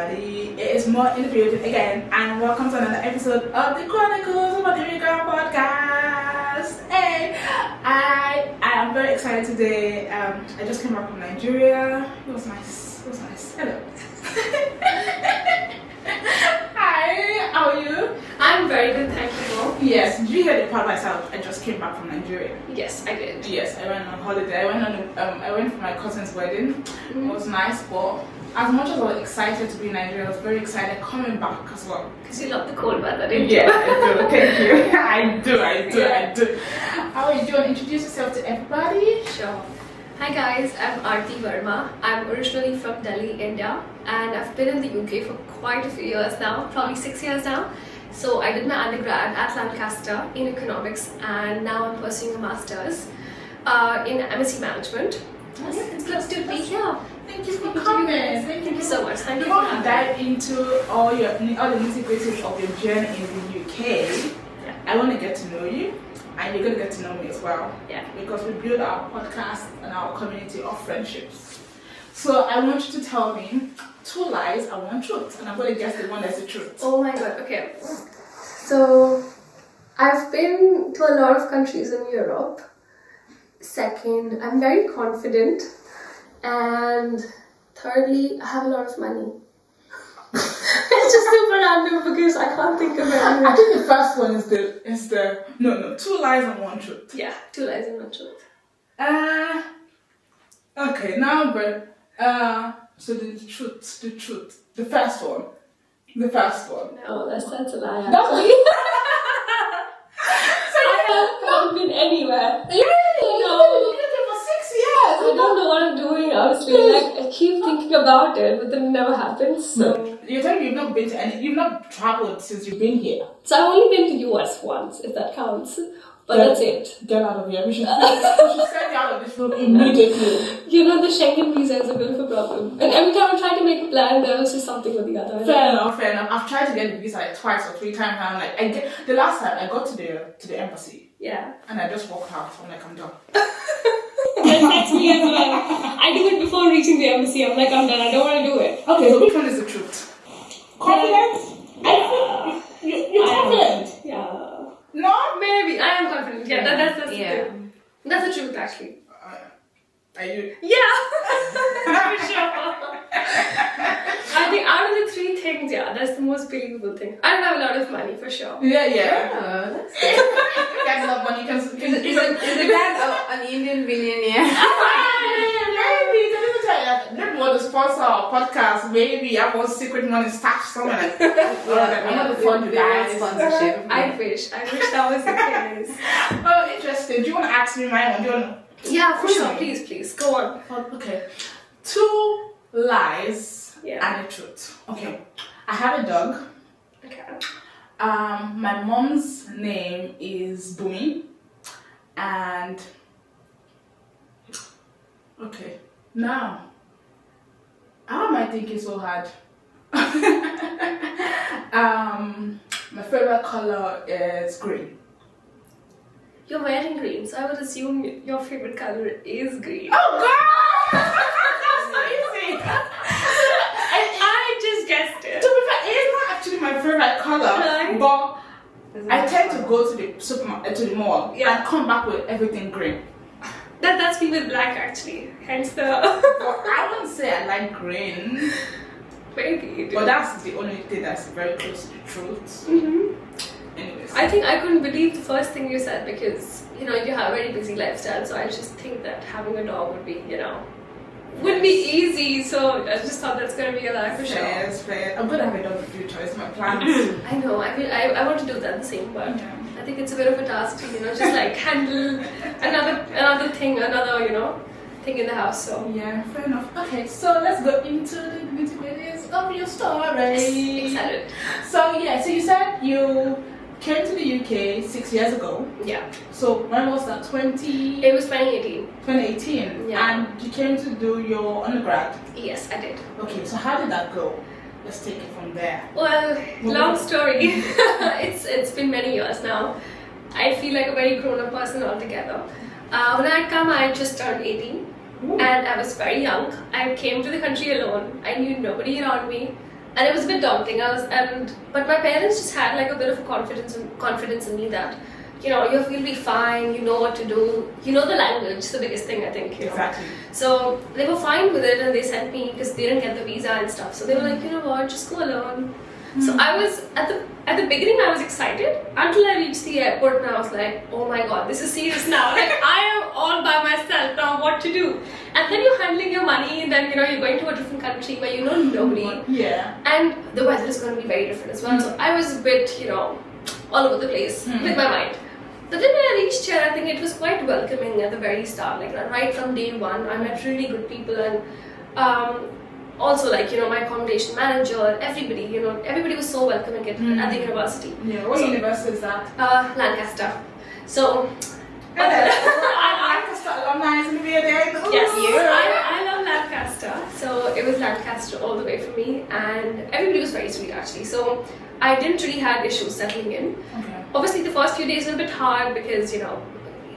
everybody? It is Mo in the building again, and welcome to another episode of the Chronicles of the Migrant podcast. Hey, I am very excited today. I just came back from Nigeria. It was nice. Hello. Hi, how are you? I'm very good, thank you, Mo. Yes, did you hear the part myself? I just came back from Nigeria. Yes, I did. Yes, I went on holiday. I went for my cousin's wedding. It was nice, but as much as I was excited to be in Nigeria, I was very excited coming back as well. Because you love the cold weather, didn't you? Yeah, I do. Thank you. I do. How are you doing? Introduce yourself to everybody. Sure. Hi guys, I'm Aarti Verma. I'm originally from Delhi, India, and I've been in the UK for quite a few years now, probably 6 years now. So I did my undergrad at Lancaster in economics, and now I'm pursuing a master's in MSc management. Yes, It's good to be here. Thank you for coming. Thank you so much. Thank you Before for we having dive into all the nitty-gritties of your journey in the UK, Yeah. I want to get to know you, and you're going to get to know me as well. Yeah. Because we build our podcast and our community of friendships. So I want you to tell me 2 lies and 1 truth, and I'm going to guess the one that's the truth. Oh my god, okay. So, I've been to a lot of countries in Europe. Second, I'm very confident. And thirdly, I have a lot of money. It's just super random because I can't think of I anything. think the first one is the no 2 lies and 1 truth. Yeah, 2 lies and 1 truth. Okay, now but so the truth, the first one. No, that's a lie. That's actually. I haven't been anywhere. Really? No. You've been here for 6 years. I don't know what I'm doing, honestly. Like, I keep thinking about it, but then it never happens. So, You're telling me you've not been to you've not traveled since you've been here. so I've only been to US once, if that counts. But Yeah. that's it. Get out of here. We should send you out of this room immediately. You know, the Schengen visa is a bit of a problem. And every time I try to make a plan, there was just something with the other. Fair enough. I've tried to get the visa like 2 or 3 times, and I'm like, the last time I got to the embassy, Yeah. and I just walked out. I'm like, I'm done. That's me as well. I do it before reaching the embassy. I'm like, I'm done. I don't want to do it. Okay, so which one is the truth? Confident? I think you're confident. Yeah. No? Maybe. I am confident. Yeah, that's the thing. That's the truth, actually. Are you? Yeah. For sure. I think out of the 3 things, yeah, that's the most believable thing. I don't have a lot of money, for sure. Yeah. That's good. Guys love money. Is it that an Indian billionaire? Maybe. Maybe want to sponsor our podcast. Maybe I want secret money stashed somewhere. Like, I'm not the fun you guys. Sponsorship. I wish that was the case. Oh, interesting. Do you want to ask me mine? Or do you want to? Yeah, for sure. Please, go on. Okay. 2 lies Yeah. and a truth. Okay. I have a dog. Okay. My mom's name is Bumi, and okay, now how am I thinking so hard? My favorite color is green. You're wearing green, so I would assume your favorite color is green. Oh God! That's so easy. I just guessed it. To be fair, it's not actually my favorite color, Right. but I tend to go to the supermarket, to the mall, Yeah. and come back with everything green. That's me with black, actually. Hence the But I wouldn't say I like green, maybe you do. but that's the only thing that's very close to the truth. Anyways, I think I couldn't believe the first thing you said because you have a very busy lifestyle. So I just think that having a dog would be wouldn't be easy. So I just thought that's gonna be a lie for sure. fair. I'm gonna have a dog in the future. It's my plans. I know. I want to do that the same, but Yeah. I think it's a bit of a task to just like handle another thing, thing in the house. So Yeah, fair enough. Okay, so let's go into the nitty-gritties of your story. excited. So you said you came to the UK 6 years ago. Yeah. So when was that? 2018. It was 2018. And Yeah. you came to do your undergrad. Yes, I did. Okay, so how did that go? Let's take it from there. Well, long story. It's been many years now. I feel like a very grown-up person altogether. When I come, I just turned 18. Ooh. And I was very young. I came to the country alone. I knew nobody around me. and it was a bit daunting. But my parents just had like a bit of confidence in me that, you know, you'll be fine. You know what to do. You know the language. The biggest thing, I think. You know? Exactly. So they were fine with it, and they sent me because they didn't get the visa and stuff. So they were like, you know what, just go alone. So I was at the beginning I was excited until I reached the airport, and I was like, oh my god, this is serious now. Like I am all by myself now. What to do? And then you're handling your money, and then, you know, you're going to a different country where you know nobody. Yeah. And the weather is going to be very different as well. So I was a bit, you know, all over the place with my mind. But then when I reached here, I think it was quite welcoming at the very start. Like right from day one, I met really good people, and also, like, you know, my accommodation manager, everybody was so welcoming at the university. Yeah. What university is that? Lancaster. So. Lancaster alumni is in the building. Yes, I love Lancaster. So it was Lancaster all the way for me, and everybody was very sweet actually. So I didn't really have issues settling in. Okay. Obviously, the first few days were a bit hard because, you know,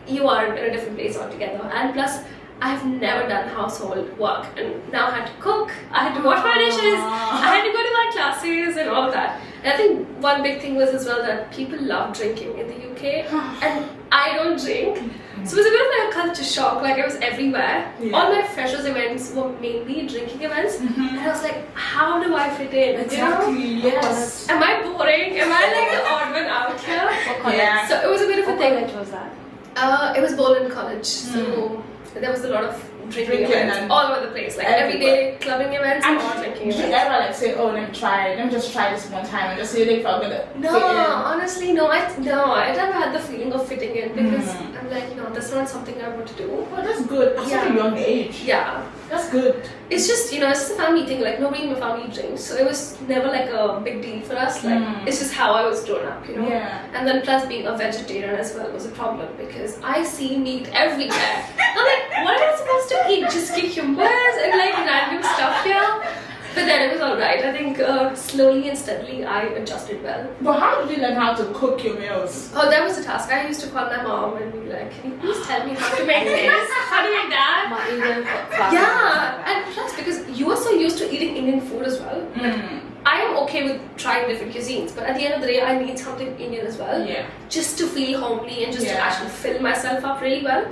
you are in a different place altogether, and plus I've never done household work, and now I had to cook, I had to wash my dishes, I had to go to my classes and all of that. And I think one big thing was as well that people love drinking in the UK, and I don't drink. So it was a bit of like a culture shock, like I was everywhere. Yeah. All my freshers events were mainly drinking events, and I was like, how do I fit in? Exactly. You know? Yes. Am I boring? Am I like the odd one out here? What college? Yeah. So it was a bit of a What thing. college was that? It was Bowling College, so there was a lot of drinking events and all over the place, like everyday clubbing events And or drinking did you events. ever like say, oh, let me just try this one time and just see if I'm gonna No, fit in? honestly, no. I never had the feeling of fitting in because I'm like, no, that's not something I want to do. Oh, that's good. At such a young age. Yeah. That's good. It's just, you know, it's just a family thing. Like, nobody in my family drinks, so it was never like a big deal for us. Like, it's just how I was grown up, you know. Yeah. And then plus being a vegetarian as well was a problem because I see meat everywhere. I'm like, what am I supposed to eat? Just cucumbers and like random stuff here. But then it was alright. I think slowly and steadily I adjusted well. But how did you learn how to cook your meals? Oh, that was a task. I used to call my mom and be like, can you please tell me how to make this? How to make that? My Indian class. Yeah, and plus because you are so used to eating Indian food as well. Like, I am okay with trying different cuisines, but at the end of the day, I need something Indian as well. Yeah. Just to feel homely and just to Yeah. actually fill myself up really well.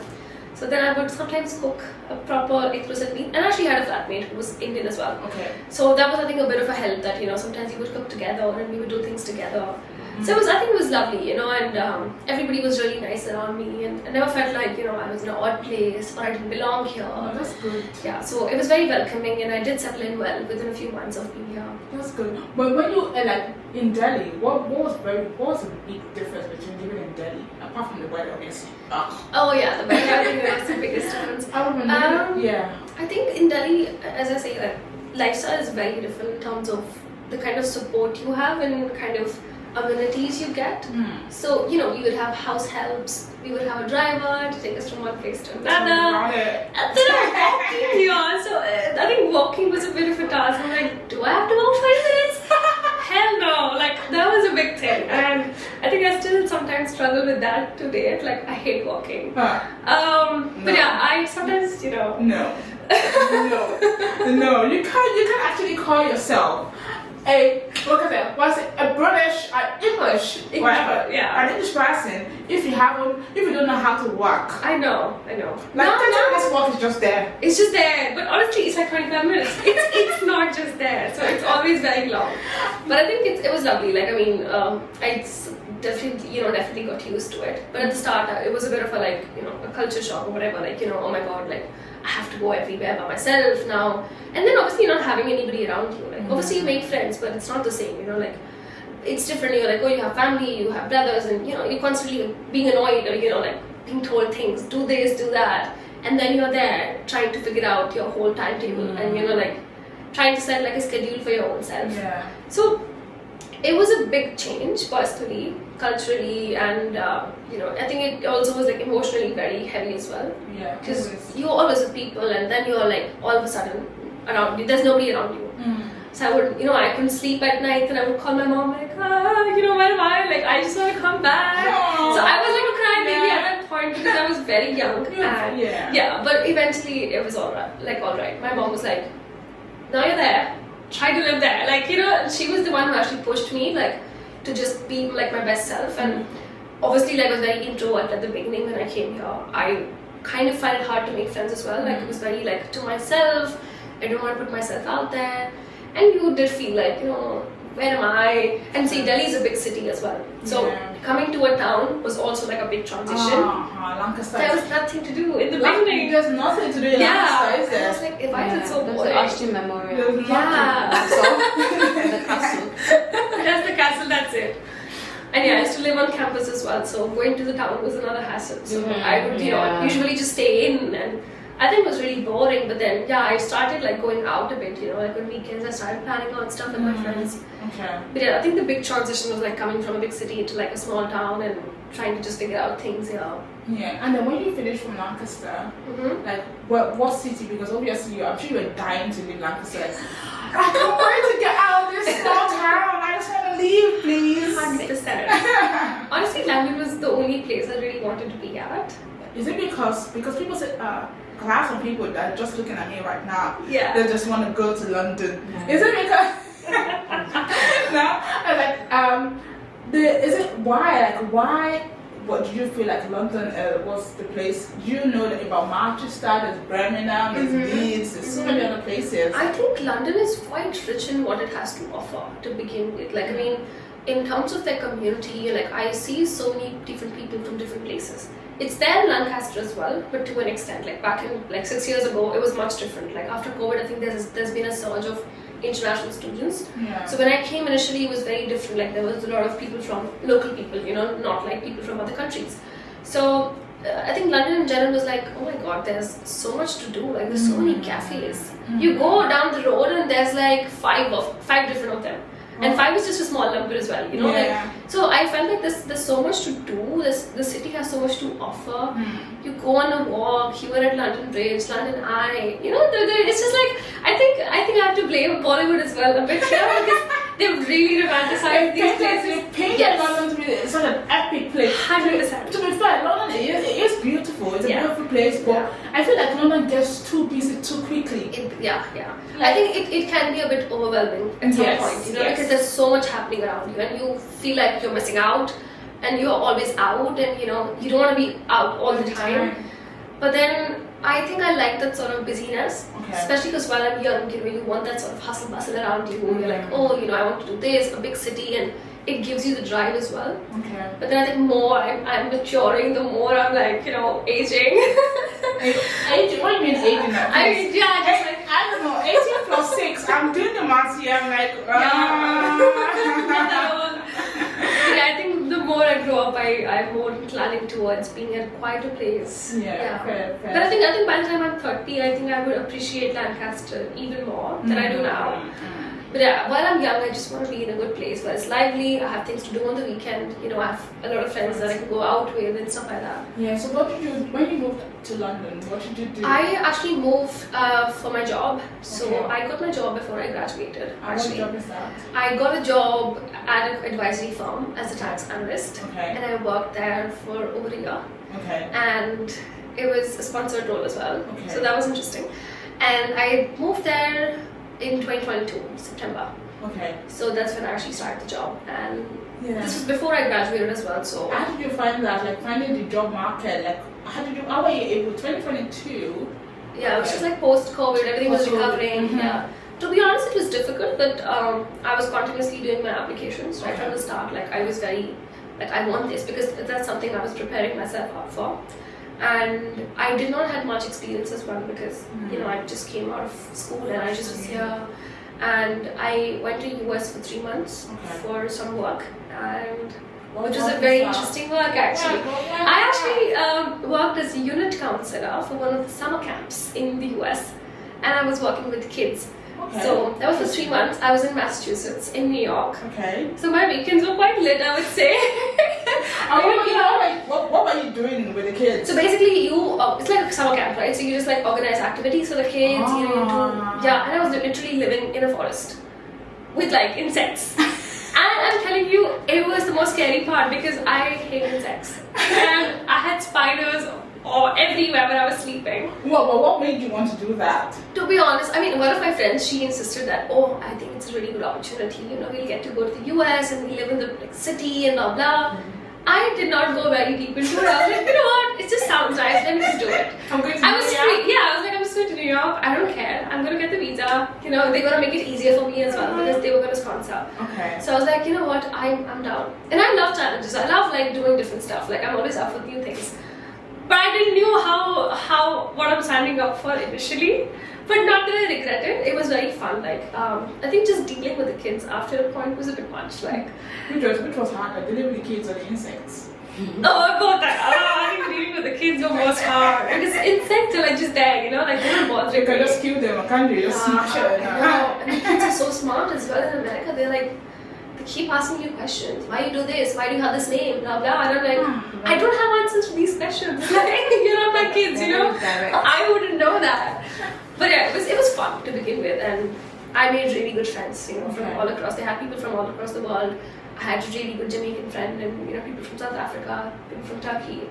So then I would sometimes cook a proper exquisite meal, and I actually had a flatmate who was Indian as well. Okay. So that was, I think, a bit of a help that, you know, sometimes we would cook together and we would do things together. So I think it was lovely, you know, and everybody was really nice around me, and I never felt like, you know, I was in an odd place or I didn't belong here. Oh, that's good. Yeah, so it was very welcoming, and I did settle in well within a few months of being here. That's good. But when you like in Delhi, what was the big difference between living in Delhi, apart from the weather, obviously? Oh yeah, the weather, I think that was the biggest difference. I remember. Yeah. I think in Delhi, as I say, like, lifestyle is very different in terms of the kind of support you have and kind of amenities you get. So, you know, we would have house helps, we would have a driver to take us from one place to another, and then I'm walking here. So I think walking was a bit of a task. I'm like, do I have to walk 20 minutes? Hell no! Like, that was a big thing, and I think I still sometimes struggle with that today. Like, I hate walking. But yeah, I sometimes, you know. No. No. You can't actually call yourself a British, English, whatever. Yeah. An English person if you don't know how to walk. I know. Like 30 minutes walk is just there. It's just there, but honestly, it's like 25 minutes. It's not just there, so it's always very long. But I think it was lovely. Like, I mean, I definitely got used to it. But at the start, it was a bit of a, like, you know, a culture shock or whatever. Like, you know, oh my god, like, I have to go everywhere by myself now. And then obviously not having anybody around you. Like, obviously you make friends, but it's not the same, you know, like, it's different. You're like, oh, you have family, you have brothers, and, you know, you're constantly being annoyed or, you know, like, being told things, do this, do that. And then you're there trying to figure out your whole timetable and, you know, like, trying to set, like, a schedule for your own self. Yeah. So it was a big change personally, culturally, and you know, I think it also was like emotionally very heavy as well. Yeah. Because you're always with people, and then you're like all of a sudden around you. There's nobody around you. So I would, you know, I couldn't sleep at night, and I would call my mom like, you know, where am I? Like, I just want to come back. So I was like a crying baby at that point because I was very young. And yeah. But eventually it was alright. Like, alright. My mom was like, now you're there. try to live there. Like, she was the one who actually pushed me, like, to just be like my best self. And obviously, like, I was very introvert at the beginning when I came here. I kind of found it hard to make friends as well. Like, it was very like to myself. I didn't want to put myself out there. And you did feel like, where am I? And see, Delhi is a big city as well. So coming to a town was also like a big transition. Lancaster. There was nothing to do in the beginning. There's nothing to do in Lancaster, is there? I was like, why is it so boring? There's the Ashton Memorial. There's The castle. That's the castle, that's it. And I used to live on campus as well, so going to the town was another hassle. So I would, usually just stay in, and I think it was really boring. But then, I started like going out a bit, like on weekends I started planning out stuff with my friends. Okay. But I think the big transition was like coming from a big city to like a small town and trying to just figure out things, Yeah, and then when you finished from Lancaster, like what city? Because obviously I'm sure you were dying to leave Lancaster. I can't wait to get out of this small town. I just want to leave, please. 100%. Honestly, London was the only place I really wanted to be at. Is it because people say, because I have some people that are just looking at me right now. Yeah. They just want to go to London. Is it because? No, is it why? Like why? What did you feel like London was the place? Do you know that about Manchester, there's Birmingham, there's Leeds, there's so many other places? I think London is quite rich in what it has to offer to begin with. Like, I mean, in terms of their community, like I see so many different people from different places. It's there in Lancaster as well, but to an extent. Like back in like 6 years ago, it was much different. Like after COVID, I think there's been a surge of international students. So when I came initially, it was very different. Like there was a lot of people from local people, not like people from other countries. So I think London in general was like, oh my god, there's so much to do. Like there's so many cafes. You go down the road and there's like five different of them. And 5 is just a small number as well, Like, so I felt like there's so much to do. The city has so much to offer. You go on a walk. You were at London Bridge, London Eye. It's just like I think I have to blame Bollywood as well a bit here because they've really romanticized these places. Painted London to be such an epic place. 100%. To be fair, London it is beautiful. It's a beautiful place, but I feel like London gets too busy too quickly. I think it can be a bit overwhelming at some point, because there's so much happening around you, and you feel like you're missing out, and you're always out, and you don't want to be out all the time. But then I think I like that sort of busyness, especially because while I'm young, you want that sort of hustle bustle around you. You're like, oh, I want to do this, a big city, and it gives you the drive as well. But then I think more I'm maturing, the more I'm like, aging. Aging? What do you mean aging? I mean, just like, I don't know, 18 plus 6. I'm doing the math here. I'm like, I think the more I grow up, I'm more inclined towards being at a quieter place. Fair. But I think by the time I'm 30, I think I would appreciate Lancaster even more than I do now. But while I'm young, I just want to be in a good place where it's lively. I have things to do on the weekend. I have a lot of friends that I can go out with and stuff like that. Yeah. So what did you when you moved to London? What did you do? I actually moved for my job. So I got my job before I graduated. Actually, what job is that? I got a job at an advisory firm as a tax analyst, and I worked there for over a year. And it was a sponsored role as well. So that was interesting. And I moved there in 2022, September. So that's when I actually started the job, and this was before I graduated as well. So how did you find that? Like finding the job market, like how were you able? 2022. Yeah, it was just like post-COVID, everything was recovering. To be honest, it was difficult, but I was continuously doing my applications right from the start. Like I was very, like I want this because that's something I was preparing myself up for. And I did not have much experience as well because I just came out of school and I just was here, and I went to US for 3 months for some work, and which was a very interesting work actually. I actually worked as a unit counselor for one of the summer camps in the US, and I was working with kids. So that was for 3 months. I was in Massachusetts, in New York. So my weekends were quite lit, I would say. What were you doing with the kids? So basically, it's like a summer camp, right? So you just like organize activities for the kids. You do, and I was literally living in a forest with like insects. And I'm telling you, it was the most scary part because I hate insects. And I had spiders or everywhere when I was sleeping. What made you want to do that? To be honest, I mean, one of my friends, she insisted that, oh, I think it's a really good opportunity. You know, we'll get to go to the US and we live in the like, city and blah blah. I did not go very deep into it. I was like, you know what? It just sounds nice. Let me just do it. I'm going to I was New free. York. Yeah, I was like, I'm just going to New York. I don't care. I'm going to get the visa. You know, they're going to make it easier for me as well because they were going to sponsor. Okay. So I was like, you know what? I'm down. And I love challenges. I love like doing different stuff. Like I'm always up for new things. But I didn't know how what I'm signing up for initially. But not that I regret it. It was very fun. Like I think just dealing with the kids after a point was a bit much. Like which was harder, dealing with the kids or the insects? oh, both. I think dealing with the kids were most hard because insects are like just there, you know, like they don't bother. You can just kill them, can't you? Just smash it. And the kids are so smart as well in America. They're like, they keep asking you questions. Why you do this? Why do you have this name? Blah blah. And I'm like, I don't have answers for these questions. Like, you're not my kids, you know. I wouldn't know that. But yeah, it was fun to begin with, and I made really good friends, you know, from all across. They had people from all across the world. I had a really good Jamaican friend, and you know, people from South Africa, people from Turkey.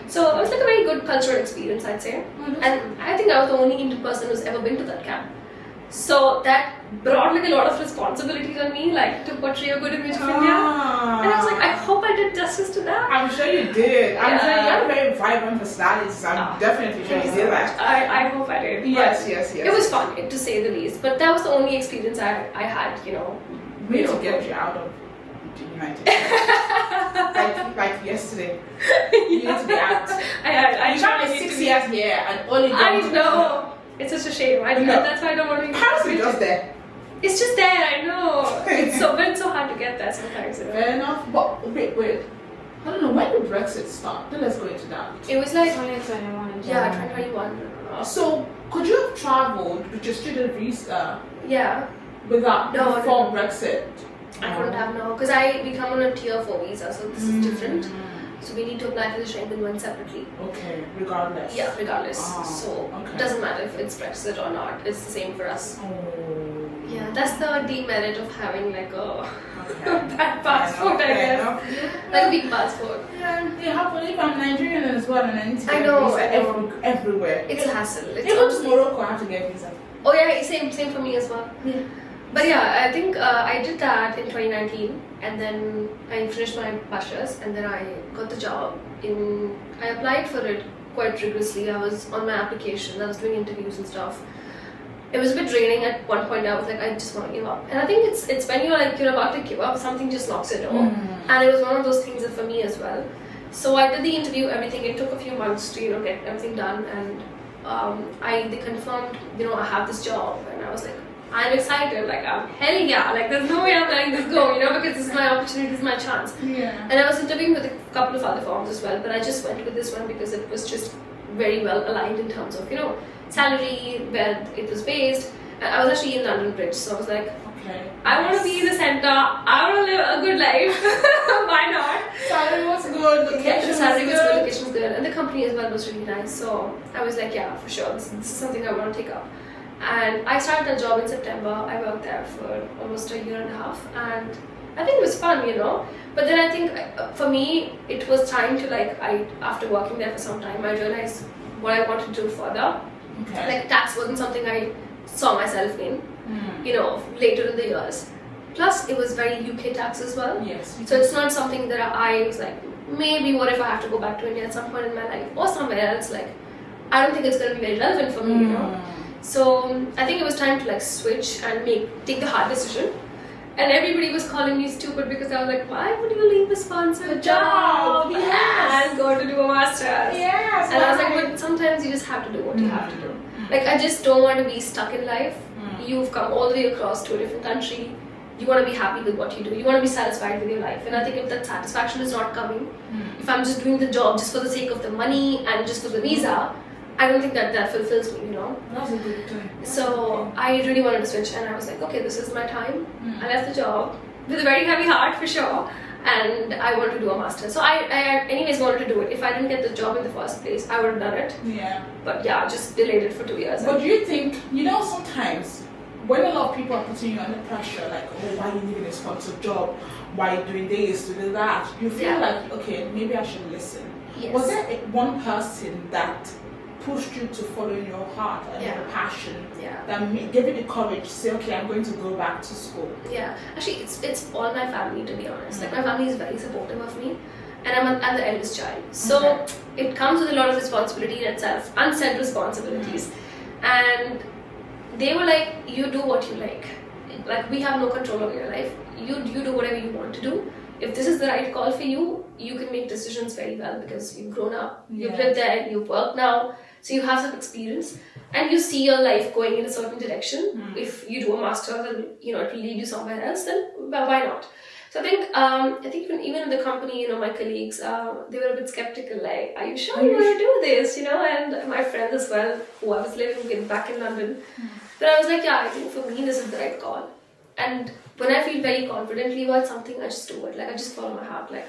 So it was like a very good cultural experience, I'd say. And I think I was the only Indian person who's ever been to that camp. So that brought like a lot of responsibilities on me, like to portray a good image of India. And I was like, I hope I did justice to that. I'm sure you did. I'm sure you have a very vibrant personality, so I'm definitely sure you did that. I hope I did. Yes. It was fun, to say the least. But that was the only experience I had, you know. We need to get you out of the United like yesterday. You need to be out. I you have been 6 years here and only I know. It's such a shame. That's why I don't want to be. Paris is just there. It's just there, I know. It's so hard to get there sometimes. You know? Fair enough. But wait. I don't know, when did Brexit start? Then let's go into that. It was like 2021. Yeah, 2021. So could you have travelled with your student visa? Yeah. Before No. Brexit? I couldn't have because we come on a tier 4 visa, so this is different. So we need to apply for the Schengen one separately. Okay, regardless. Yeah, regardless. So okay. it doesn't matter if it's Brexit or not. It's the same for us. Oh. Yeah, that's the demerit of having like a bad passport, I guess. Like a weak passport. Yeah, it happened if I'm Nigerian as well and I need to get I know. visa everywhere. It's a hassle. It's Even to Morocco, I have to get visa. Oh yeah, same for me as well. Yeah. But yeah, I think I did that in 2019, and then I finished my bachelor's, and then I got the job. I applied for it quite rigorously. I was on my application, I was doing interviews and stuff. It was a bit draining at one point. I was like, I just want to give up. And I think it's when you're about to give up, something just knocks your door. And it was one of those things for me as well. So I did the interview, everything. It took a few months to get everything done, and they confirmed, I have this job, and I was like, I'm excited, like hell yeah, like there's no way I'm letting this go, because this is my opportunity, this is my chance. Yeah. And I was interviewing with a couple of other firms as well, but I just went with this one because it was just very well aligned in terms of, salary, where it was based. And I was actually in London Bridge, so I was like, okay, I want to be in the center, I want to live a good life, why not? Salary was good, location the salary was good, location was good, and the company as well was really nice, so I was like, yeah, for sure, this is something I want to take up. And I started that job in September. I worked there for almost a year and a half, and I think it was fun, But then I think for me, it was time to after working there for some time, I realized what I wanted to do further. Okay. Like tax wasn't something I saw myself in, later in the years. Plus, it was very UK tax as well. Yes. So it's not something that I was like, maybe what if I have to go back to India at some point in my life or somewhere else? Like, I don't think it's going to be very relevant for me, So I think it was time to switch and take the hard decision. And everybody was calling me stupid because I was like, why would you leave a sponsored job and go to do a master's? Yes. And I was like, but sometimes you just have to do what you have to do. Like, I just don't want to be stuck in life. You've come all the way across to a different country. You want to be happy with what you do. You want to be satisfied with your life. And I think if that satisfaction is not coming, if I'm just doing the job just for the sake of the money and just for the visa, I don't think that fulfills me, That's a good thing. So I really wanted to switch, and I was like, okay, this is my time. I left the job with a very heavy heart for sure, and I wanted to do a master's. So I anyways wanted to do it. If I didn't get the job in the first place, I would have done it. Yeah. But yeah, just delayed it for 2 years. But do you think, sometimes when a lot of people are putting you under pressure, like, oh, why are you leaving a sponsored job? Why are you doing this, to do that? You feel like, okay, maybe I should listen. Yes. Was there one person that pushed you to follow your heart and your passion, that gave you the courage to say, okay, I'm going to go back to school? Yeah, actually, it's all my family, to be honest. Like, my family is very supportive of me, and I'm the eldest child, so it comes with a lot of responsibility in itself, unsaid responsibilities, and they were like, you do what you like. Like, we have no control over your life. You do whatever you want to do. If this is the right call for you, you can make decisions very well because you've grown up, you've lived there, you've worked now, so you have some experience, and you see your life going in a certain direction. If you do a master's and it will lead you somewhere else, then why not? So I think even in the company, my colleagues, they were a bit skeptical, like, are you sure you want to do this? And my friend as well, who I was living back in London. But I was like, yeah, I think for me this is the right call. And when I feel very confidently about something, I just do it. Like, I just follow my heart. Like,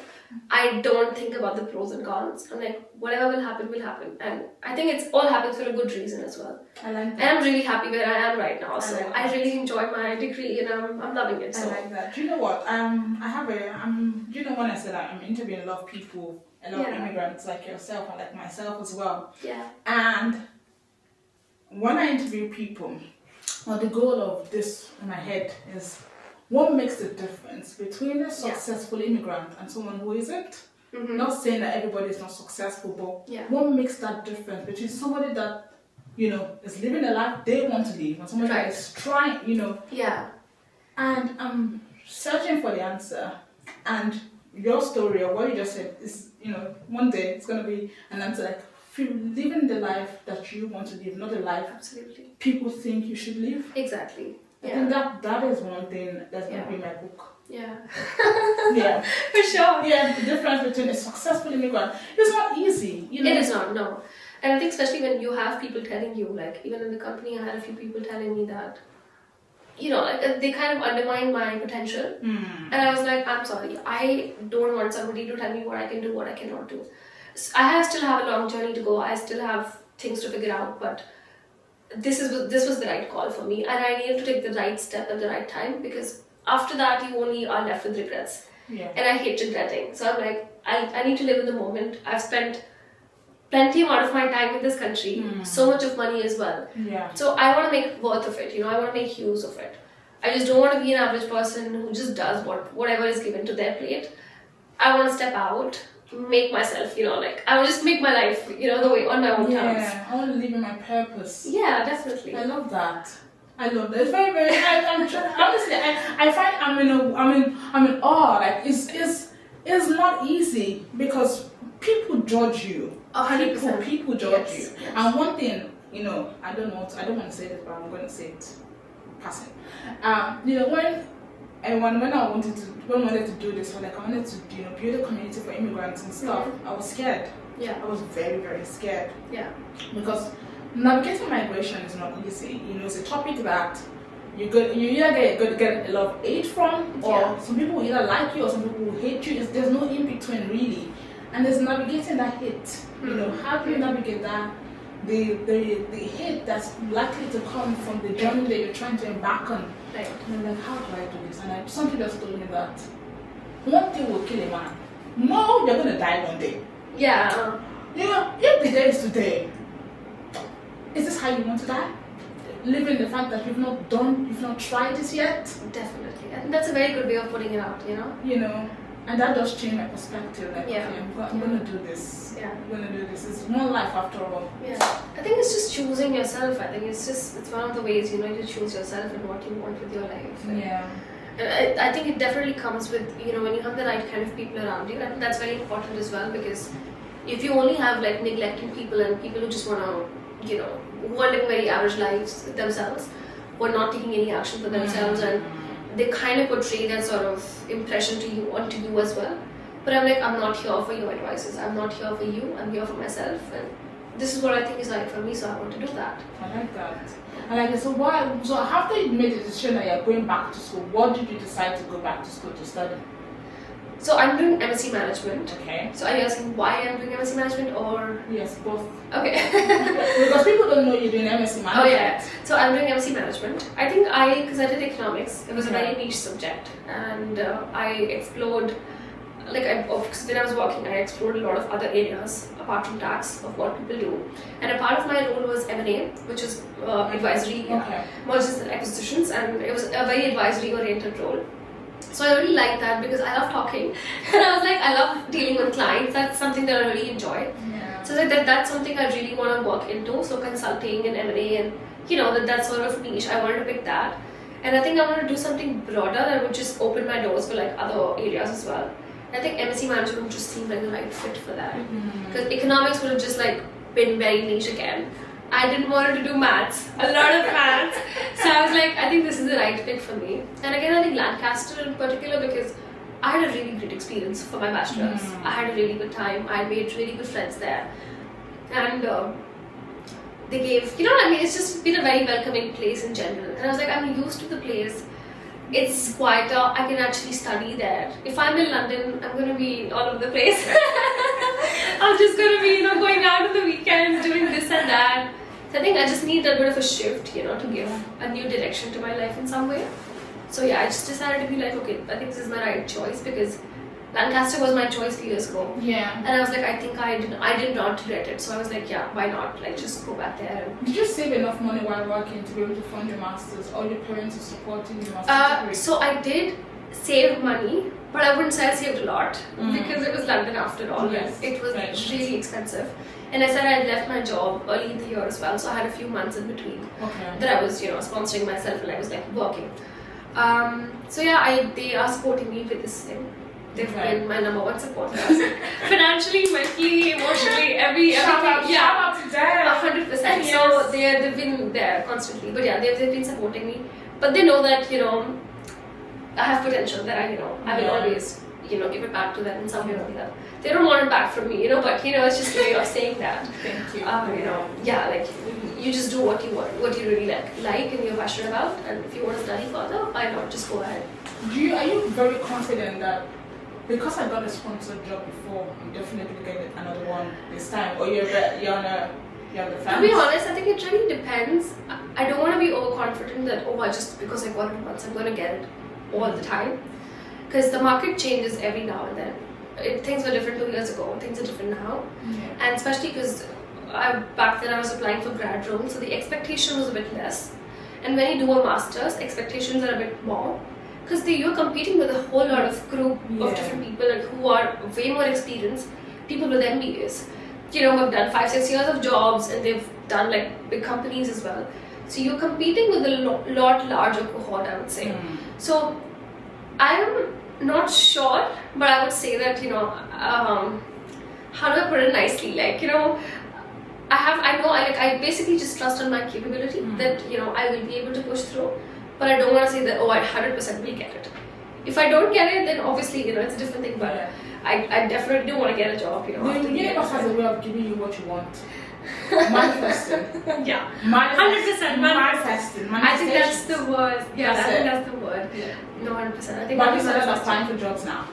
I don't think about the pros and cons. I'm like, whatever will happen, will happen. And I think it's all happens for a good reason as well. I like that. And I'm really happy where I am right now. So I really enjoyed my degree and I'm loving it. So. I like that. Do you know what? Do you know when I said I'm interviewing a lot of people, a lot of immigrants like yourself and like myself as well. Yeah. And when I interview people, the goal of this in my head is, what makes the difference between a successful immigrant and someone who isn't? Not saying that everybody is not successful, but what makes that difference between somebody that, is living a life they want to live and somebody that is trying, Yeah. And I'm searching for the answer. And your story or what you just said is, one day it's going to be an answer like, living the life that you want to live, not the life people think you should live. Exactly. I think that is one thing that's going to be my book. Yeah. Yeah. For sure. Yeah, the difference between a successful immigrant. It's not easy, It is not, no. And I think especially when you have people telling you, like, even in the company, I had a few people telling me that, like, they kind of undermine my potential. And I was like, I'm sorry, I don't want somebody to tell me what I can do, what I cannot do. I still have a long journey to go. I still have things to figure out, but this was the right call for me, and I needed to take the right step at the right time, because after that you only are left with regrets. And I hate regretting. So I'm like, I need to live in the moment. I've spent plenty amount of my time in this country, so much of money as well. So I want to make worth of it. I want to make use of it. I just don't want to be an average person who just does whatever is given to their plate. I want to step out, make myself, like, I will just make my life, the way, on my own terms. Yeah, I want to live in my purpose. Yeah, definitely. I love that. It's very, very, honestly, I find I'm in awe. Like, it's not easy because people judge you. 100%. People judge you. Yes. And one thing, I don't want to say this, but I'm going to say it passing. When I wanted to do this, I wanted to build a community for immigrants and stuff. I was scared. I was very, very scared. Because navigating migration is not easy. It's a topic that you either get a lot of hate from, or some people will either like you or some people will hate you. There's no in between really. And there's navigating that hate. How do you navigate that? The hate that's likely to come from the journey that you're trying to embark on. And I'm like, how do I do this? And something just told me that one thing will kill a man. No, you're gonna die one day. If the day is today, is this how you want to die? Living the fact that you've not tried this yet? Definitely. I think that's a very good way of putting it out, And that does change my perspective. Like, okay, I'm gonna do this. I'm gonna do this. It's one life after all. I think it's just choosing yourself. I think it's one of the ways, to choose yourself and what you want with your life. And I think it definitely comes with, when you have the right kind of people around you. I think that's very important as well, because if you only have like neglecting people and people who just want to, who are living very average lives themselves, who are not taking any action for themselves, and they kind of portray that sort of impression onto you as well. But I'm like, I'm not here for your advices. I'm not here for you. I'm here for myself, and this is what I think is right for me. So I want to do that. I like that. I like it. So after you made the decision that you're going back to school, what did you decide to go back to school to study? So I'm doing MSc Management. Okay. So are you asking why I'm doing MSc Management or? Yes, both. Okay. Because people don't know you're doing MSc Management. Oh yeah. So I'm doing MSc Management. I think because I did economics, it was a very niche subject, and I explored, when I was working, I explored a lot of other areas apart from tax of what people do, and a part of my role was M&A, which is advisory, mergers and acquisitions, and it was a very advisory oriented role. So I really liked that because I love talking, and I was like, I love dealing with clients. That's something that I really enjoy. Yeah. So that's something I really want to work into. So consulting and M&A and that sort of niche, I wanted to pick that. And I think I want to do something broader that would just open my doors for like other areas as well. I think MSc Management just seemed like the right fit for that. Because economics would have just like been very niche again. I didn't want to do maths, a lot of maths. So I was like, I think this is the right pick for me. And again, I think Lancaster in particular, because I had a really great experience for my bachelor's. I had a really good time. I made really good friends there. And they gave, it's just been a very welcoming place in general. And I was like, I'm used to the place. It's quieter. I can actually study there. If I'm in London, I'm going to be all over the place. I'm just going to be, going out on the weekends, doing this and that. So I think I just need a bit of a shift, to give a new direction to my life in some way. So yeah, I just decided to be like, okay, I think this is my right choice because Lancaster was my choice a few years ago. Yeah. And I was like, I think I did not regret it. So I was like, yeah, why not? Like, just go back there. Did you save enough money while working to be able to fund your masters, or your parents are supporting your master's degree? So I did save money, but I wouldn't say I saved a lot because it was London after all. Yes. It was really expensive. And I said I left my job early in the year as well, so I had a few months in between that I was, sponsoring myself and I was like working. So yeah, they are supporting me with this thing. They've been my number one supporter. Financially, mentally, emotionally, everything. Shout out to them. 100%. Yes. So they've been there constantly. But yeah, they've been supporting me. But they know that, I have potential that I will always, give it back to them in some way or the other. They don't want it back from me, but it's just a way of saying that. Thank you. Like you just do what you want, what you really like and you're passionate about, and if you want to study further, why not? Just go ahead. Are you very confident that because I got a sponsored job before, I'm definitely getting another one this time, or you're on the fence? To be honest, I think it really depends. I don't want to be overconfident that just because I got it once, I'm going to get it all the time. Because the market changes every now and then. Things were different 2 years ago, things are different now. And especially because back then I was applying for grad roles, so the expectation was a bit less. And when you do a master's, expectations are a bit more. Because you're competing with a whole lot of group of different people who are way more experienced, people with MBAs, who have done 5-6 years of jobs and they've done like big companies as well. So you're competing with a lot larger cohort, I would say. So I am not sure, but I would say that, how do I put it nicely? I basically just trust on my capability that, I will be able to push through. But I don't want to say that, I 100% will get it. If I don't get it, then obviously, it's a different thing. But I definitely do want to get a job, The universe has a way of giving you what you want. Manifesting. 100% manifesting. I think that's the word. Yeah, I think that's the word. Yeah. No, 100%. I think. But you started applying for jobs now.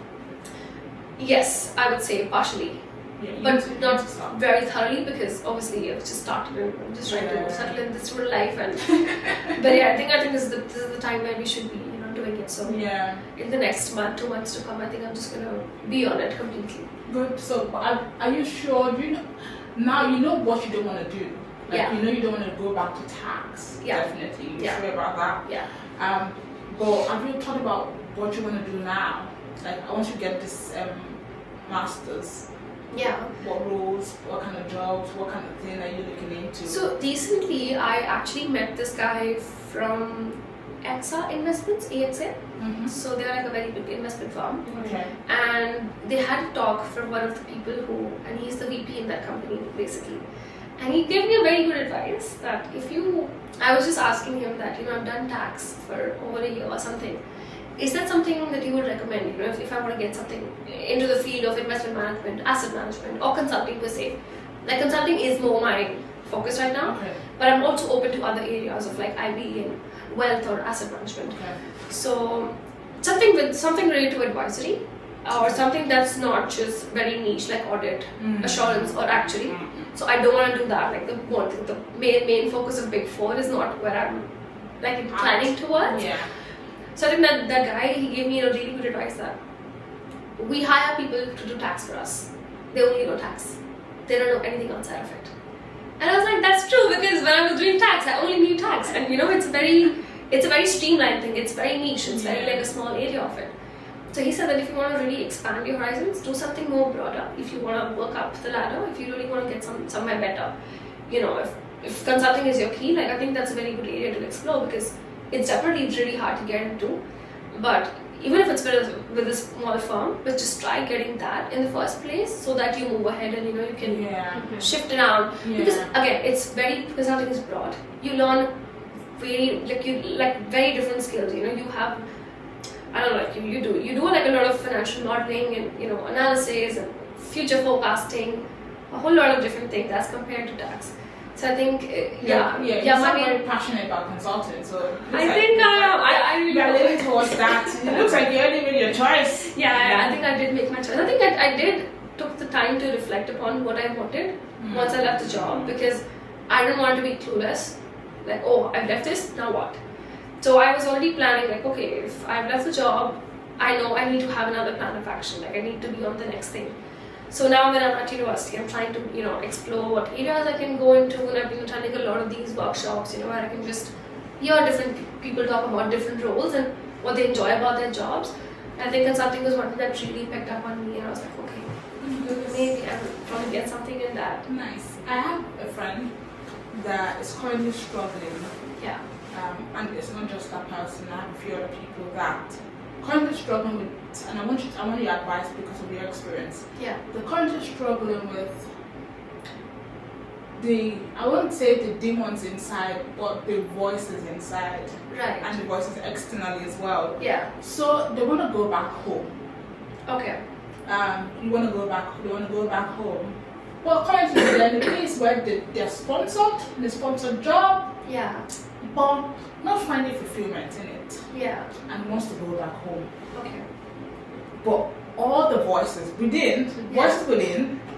Yes, I would say partially. Yeah, but not very thoroughly because obviously I've just started and I'm just trying to settle in this sort of life and but yeah, I think this is the time where we should be doing it. So in the next 2 months to come, I think I'm just gonna be on it completely. Good. So are you sure? Now you know what you don't want to do. You don't want to go back to tax. Definitely. You're sure about that. Yeah. But have you thought about what you want to do now? Like once you get this masters. Yeah. What roles, what kind of jobs, what kind of thing are you looking into? So recently I actually met this guy from AXA Investments, AXA. So they're like a very big investment firm. And they had a talk from one of the people and he's the VP in that company basically. And he gave me a very good advice that I was just asking him that, I've done tax for over a year or something. Is that something that you would recommend, if I want to get something into the field of investment management, asset management, or consulting per se? Like consulting is more my focus right now, but I'm also open to other areas of like IB and wealth or asset management. So something related to advisory or something that's not just very niche like audit, assurance, or actually. So I don't want to do that. Like the main focus of Big Four is not where I'm like planning towards. Yeah. So I think that guy, he gave me really good advice that we hire people to do tax for us. They only know tax. They don't know anything outside of it. And I was like, that's true, because when I was doing tax, I only knew tax. And it's a very streamlined thing. It's very niche. It's very like a small area of it. So he said that if you want to really expand your horizons, do something more broader. If you want to work up the ladder, if you really want to get somewhere better, if consulting is your key, like I think that's a very good area to explore, because it's definitely really hard to get into. But even if it's with a small firm, but just try getting that in the first place so that you move ahead and you can shift around. Because again, consulting is broad. You learn very different skills. You have, I don't know, like you do like a lot of financial modeling and analysis and future forecasting, a whole lot of different things as compared to tax. So I think you're very passionate about consulting. So I think I really you're leaning towards that. It looks like you already made your choice. Yeah, I think I did make my choice. I think I took the time to reflect upon what I wanted once I left the job, because I didn't want to be clueless. Like, oh, I've left this, now what? So I was already planning, like, okay, if I've left the job, I know I need to have another plan of action. Like, I need to be on the next thing. So now when I'm at university, I'm trying to, explore what areas I can go into, and I've been attending a lot of these workshops, where I can just hear different people talk about different roles and what they enjoy about their jobs. I think consulting was one that really picked up on me, and I was like, okay, maybe I'm trying to get something in that. Nice. I have a friend that is currently struggling. Yeah. And it's not just that person. I have a few other people that currently struggling with, and I want your advice because of your experience. Yeah. They're currently struggling with I won't say the demons inside, but the voices inside. Right. And the voices externally as well. Yeah. So they want to go back home. Okay. They want to go back home. Well, currently they're in a place where they're sponsored job. Yeah. But not finding fulfillment in it. Yeah. And wants to go back home. Okay. But all the voices within,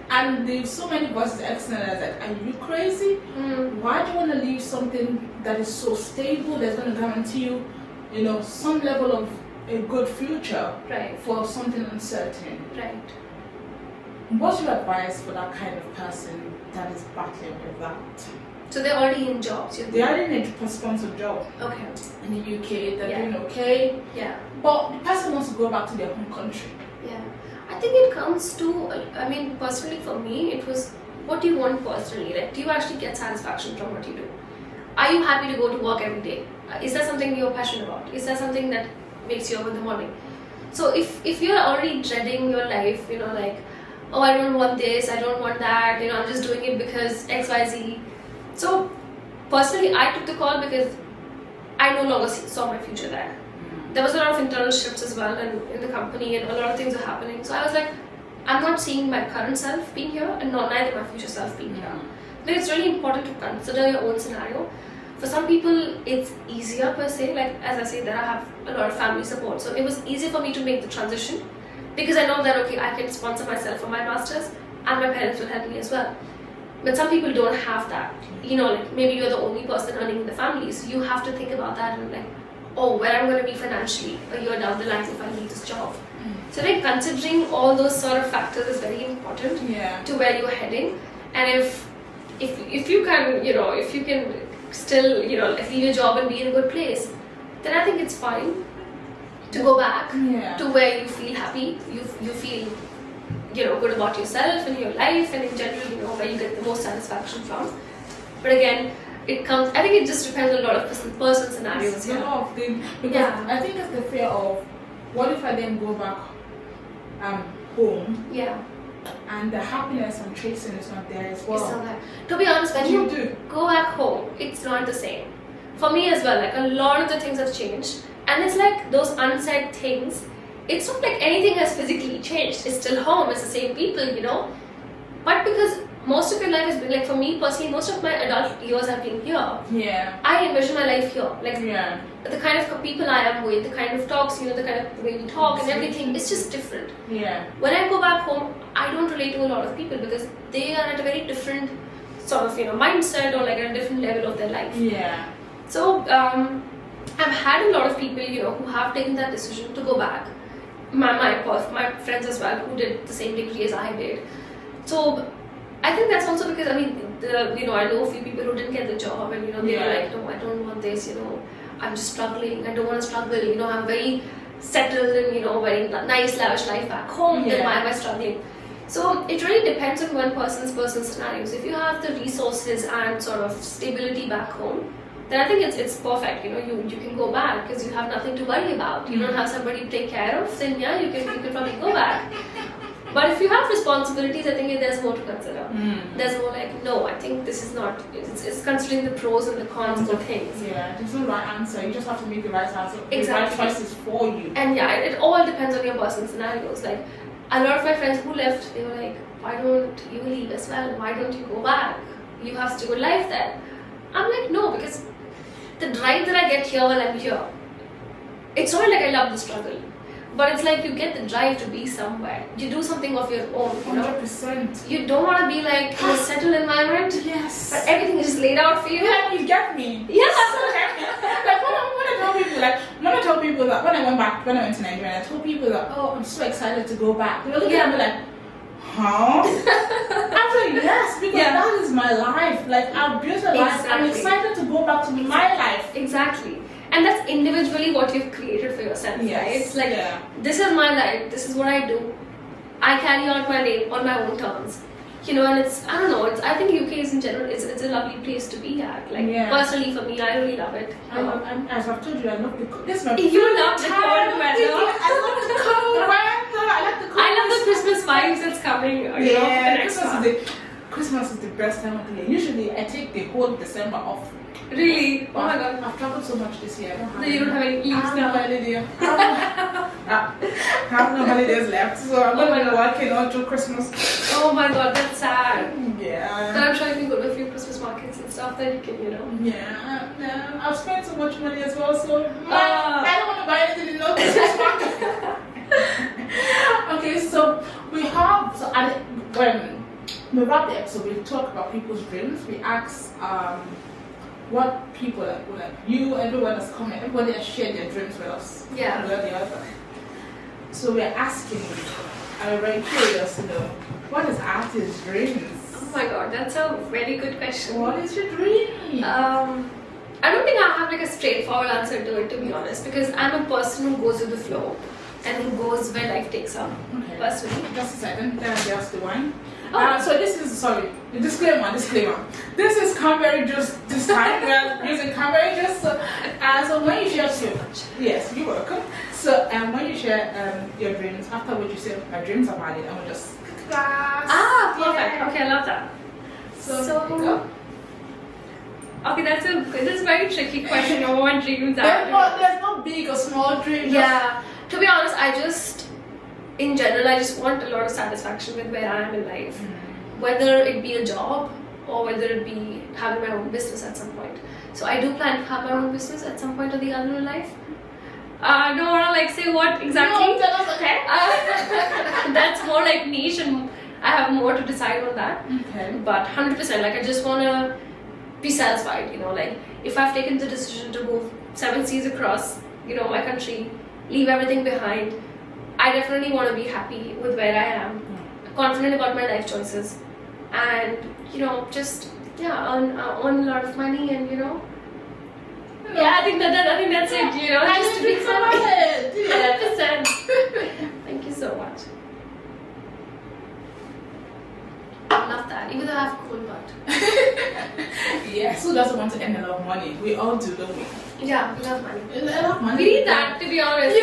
and there's so many voices external that, are you crazy? Why do you want to leave something that is so stable, that's going to guarantee you, some level of a good future, right, for something uncertain? Right. What's your advice for that kind of person that is battling with that? So they're already in jobs. They are in a sponsored job. Okay. In the UK, they're doing okay. Yeah. But the person wants to go back to their home country. Yeah. I think it comes to, personally for me, it was what do you want personally? Like, do you actually get satisfaction from what you do? Are you happy to go to work every day? Is that something you're passionate about? Is that something that makes you up in the morning? So if you're already dreading your life, like, oh, I don't want this, I don't want that, I'm just doing it because XYZ. So personally, I took the call because I no longer saw my future there. There was a lot of internal shifts as well in the company, and a lot of things are happening. So I was like, I'm not seeing my current self being here, and neither my future self being here. I think it's really important to consider your own scenario. For some people, it's easier per se. Like, as I say, that I have a lot of family support. So it was easy for me to make the transition because I know that, okay, I can sponsor myself for my master's and my parents will help me as well. But some people don't have that. Like maybe you're the only person earning in the family, so you have to think about that and like, oh, where I'm going to be financially a year down the line if I leave this job. So like considering all those sort of factors is very important to where you're heading. And if you can, if you can still, leave your job and be in a good place, then I think it's fine to go back to where you feel happy, you feel good about yourself and your life, and in general, where you get the most satisfaction from. But again, I think it just depends on a lot of person scenarios. It's a lot of things, because I think it's the fear of, what if I then go back home? Yeah. And the happiness I'm chasing is not there as well. It's not there. To be honest, when you go back home, it's not the same. For me as well, like a lot of the things have changed, and it's like those unsaid things. It's not like anything has physically changed. It's still home. It's the same people, But because most of your life has been like, for me personally, most of my adult years have been here. Yeah. I envision my life here, like Yeah. the kind of people I am with, the kind of talks, the kind of way we talk and everything. It's just different. Yeah. When I go back home, I don't relate to a lot of people because they are at a very different sort of mindset or like at a different level of their life. Yeah. So I've had a lot of people who have taken that decision to go back. My friends as well who did the same degree as I did. So I think that's also because I know a few people who didn't get the job and they were like, no, I don't want this. I'm just struggling. I don't want to struggle. I'm very settled and very nice lavish life back home. Then why am I struggling? So it really depends on one person's personal scenarios. If you have the resources and sort of stability back home, then I think it's perfect. You can go back because you have nothing to worry about. You don't have somebody to take care of. Then you can probably go back. But if you have responsibilities, I think there's more to consider. There's more like, no, I think this is not. It's considering the pros and the cons of things. Yeah, there's no right answer. You just have to make the right answer. Exactly. The right choices for you. And it all depends on your personal scenarios. Like a lot of my friends who left, they were like, why don't you leave as well? Why don't you go back? You have such a good life there. I'm like, no, because the drive that I get here while I'm here, it's not like I love the struggle. But it's like you get the drive to be somewhere. You do something of your own. 100%. You don't want to be like in a settled environment. Yes. But everything is just laid out for you. Yeah, you get me. Yeah. So get me. Like when I tell people, that when I went to Nigeria, I told people that, oh, I'm so excited to go back. They were looking at me like, huh? I said yes, because that is my life. Like I've built a life. I'm excited to go back to my life. Exactly. And that's individually what you've created for yourself, right? It's like, this is my life, this is what I do. I carry out my name on my own terms. And it's, I don't know, I think UK is in general, it's a lovely place to be at. Like, personally for me, I really love it. As I've told you, I love this is my You love the cold weather. I love the cold weather. I love the Christmas vibes that's coming. Christmas is the best time of the year. Usually, I take the whole December off. Really? Oh my god. I've traveled so much this year. You don't have any leaves now. I have no holidays left, so I'm going to be working all through Christmas. Oh my god, that's sad. Yeah. But I'm sure you can go to a few Christmas markets and stuff that you can, Yeah. I've spent so much money as well, so I don't want to buy anything in no Christmas market. Okay, so when we wrap the episode, we talk about people's dreams. We ask what people everyone has come, everybody has shared their dreams with us. Yeah. One or the other. So we're asking you, I'm very curious to know, what is Aarti's dreams? Oh my god, that's a very good question. What is your dream? I don't think I have like a straightforward answer to it, to be honest, because I'm a person who goes with the flow and who goes where life takes her. Okay. Personally. Just a second, just the wine. So this is, disclaimer. This is cranberry juice this time. We are using cranberry juice. So when you share yes, you're welcome. So when you share your dreams, after what you say, my dreams are valid, and we'll just class. Perfect. Yeah. Okay, I love that. So go. Okay, that's a very tricky question. What dreams are? There's no big or small dreams. Yeah. To be honest, in general, I just want a lot of satisfaction with where I am in life. Whether it be a job or whether it be having my own business at some point. So I do plan to have my own business at some point or the other in life. I don't want to say what exactly. No, tell us, okay. That's more like niche and I have more to decide on that. Okay. But 100%, I just want to be satisfied, if I've taken the decision to move 7 seas across, my country, leave everything behind, I definitely want to be happy with where I am, confident about my life choices, and just earn a lot of money and I think that's it. Just to be happy. 100%. Thank you so much. I love that, even though I have a cool butt. Yes, who doesn't want to earn a lot of money? We all do, don't we? Yeah, we love money. A lot of money. We need that, to be honest.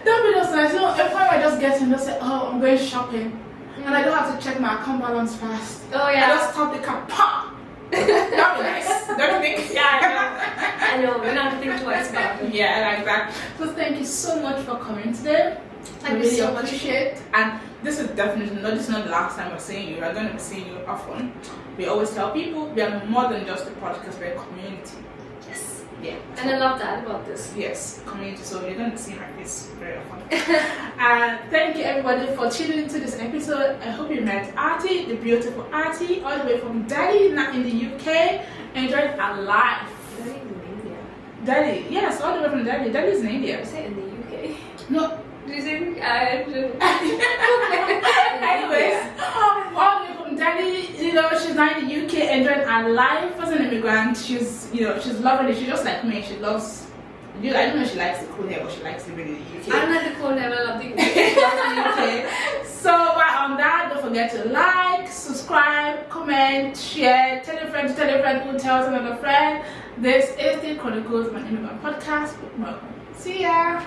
That'd be just nice. Every time I just get in, just say, oh, I'm going shopping. And I don't have to check my account balance fast. Oh, yeah. I just stop the car, pop! That'd be nice. Don't you think? Yeah, I know. We don't have to think twice about it. Yeah, like that. So thank you so much for coming today. Thank you so much. Appreciate. And this is definitely not. This is not the last time we're seeing you. We're going to be seeing you often. We always tell people we are more than just a podcast. We're a community. Yes. Yeah. And I love that about this. Yes, community. So you're going to see my face very often. And thank you everybody for tuning into this episode. I hope you met Aarti, the beautiful Aarti, all the way from Delhi, not in the UK, enjoying our life. Very in India. Delhi, yes, all the way from Delhi. Delhi is in India. I say in the UK. No. Do you think Anyways, all the way from Delhi, you know, she's now in the UK, enjoying her life as an immigrant. She's, you know, she's loving it. She's just like me. She loves. I don't know if she likes the cool hair, but she likes living in the UK. I don't like the cold hair, I love the UK. So while on that, don't forget to like, subscribe, comment, share, tell a friend who tells another friend. This is the Chronicles of an Immigrant Podcast with Mo. See ya!